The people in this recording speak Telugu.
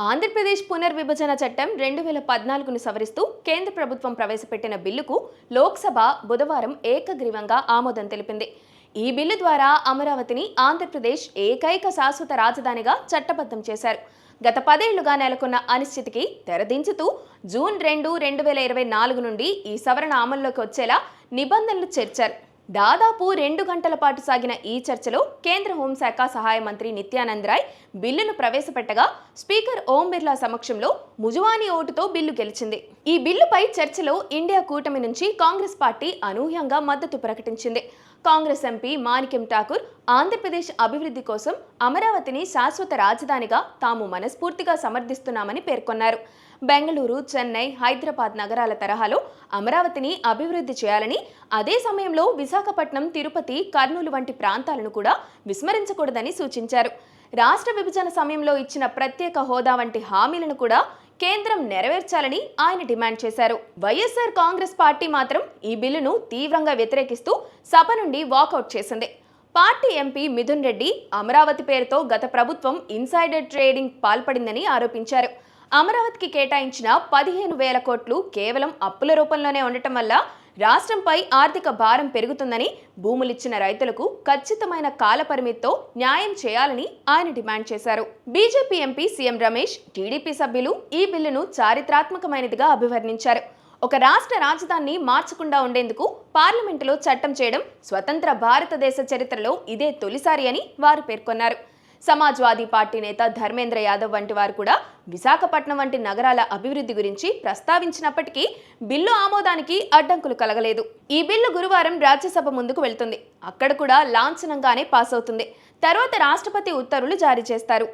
ఆంధ్రప్రదేశ్ పునర్విభజన చట్టం 2014ను సవరిస్తూ కేంద్ర ప్రభుత్వం ప్రవేశపెట్టిన బిల్లుకు లోక్సభ బుధవారం ఏకగ్రీవంగా ఆమోదం తెలిపింది. ఈ బిల్లు ద్వారా అమరావతిని ఆంధ్రప్రదేశ్ ఏకైక శాశ్వత రాజధానిగా చట్టబద్ధం చేశారు. గత 10 ఏళ్లుగా నెలకొన్న అనిశ్చితికి తెరదించుతూ జూన్ 2, 2024 నుండి ఈ సవరణ అమల్లోకి వచ్చేలా నిబంధనలు చేర్చారు. దాదాపు 2 గంటల పాటు సాగిన ఈ చర్చలో కేంద్ర హోంశాఖ సహాయ మంత్రి నిత్యానంద్ రాయ్ బిల్లును ప్రవేశపెట్టగా స్పీకర్ ఓం బిర్లా సమక్షంలో ముజువానీ ఓటుతో బిల్లు గెలిచింది. ఈ బిల్లుపై చర్చలో ఇండియా కూటమి నుంచి కాంగ్రెస్ పార్టీ అనూహ్యంగా మద్దతు ప్రకటించింది. కాంగ్రెస్ ఎంపీ మాణిక్యం ఠాకూర్ ఆంధ్రప్రదేశ్ అభివృద్ధి కోసం అమరావతిని శాశ్వత రాజధానిగా తాము మనస్ఫూర్తిగా సమర్థిస్తున్నామని పేర్కొన్నారు. బెంగళూరు, చెన్నై, హైదరాబాద్ నగరాల తరహాలో అమరావతిని అభివృద్ధి చేయాలని, అదే సమయంలో విశాఖపట్నం, తిరుపతి, కర్నూలు వంటి ప్రాంతాలను కూడా విస్మరించకూడదని సూచించారు. రాష్ట్ర విభజన సమయంలో ఇచ్చిన ప్రత్యేక హోదా వంటి హామీలను కూడా కేంద్రం నెరవేర్చాలని ఆయన డిమాండ్ చేశారు. వైఎస్ఆర్ కాంగ్రెస్ పార్టీ మాత్రం ఈ బిల్లును తీవ్రంగా వ్యతిరేకిస్తూ సభ నుండి వాకౌట్ చేసింది. పార్టీ ఎంపీ మిథున్ రెడ్డి అమరావతి పేరుతో గత ప్రభుత్వం ఇన్సైడర్ ట్రేడింగ్ పాల్పడిందని ఆరోపించారు. అమరావతికి కేటాయించిన 15,000 కోట్లు కేవలం అప్పుల రూపంలోనే ఉండటం వల్ల రాష్ట్రంపై ఆర్థిక భారం పెరుగుతుందని, భూములిచ్చిన రైతులకు ఖచ్చితమైన కాల పరిమితితో న్యాయం చేయాలని ఆయన డిమాండ్ చేశారు. BJP MP CM Ramesh, TDP సభ్యులు ఈ బిల్లును చారిత్రాత్మకమైనదిగా అభివర్ణించారు. ఒక రాష్ట్ర రాజధానిని మార్చకుండా ఉండేందుకు పార్లమెంటులో చట్టం చేయడం స్వతంత్ర భారతదేశ చరిత్రలో ఇదే తొలిసారి అని వారు పేర్కొన్నారు. సమాజ్వాదీ పార్టీ నేత ధర్మేంద్ర యాదవ్ వంటి వారు కూడా విశాఖపట్నం వంటి నగరాల అభివృద్ధి గురించి ప్రస్తావించినప్పటికీ బిల్లు ఆమోదానికి అడ్డంకులు కలగలేదు. ఈ బిల్లు గురువారం రాజ్యసభ ముందుకు వెళ్తుంది. అక్కడ కూడా లాంఛనంగానే పాస్ అవుతుంది. తర్వాత రాష్ట్రపతి ఉత్తర్వులు జారీ చేస్తారు.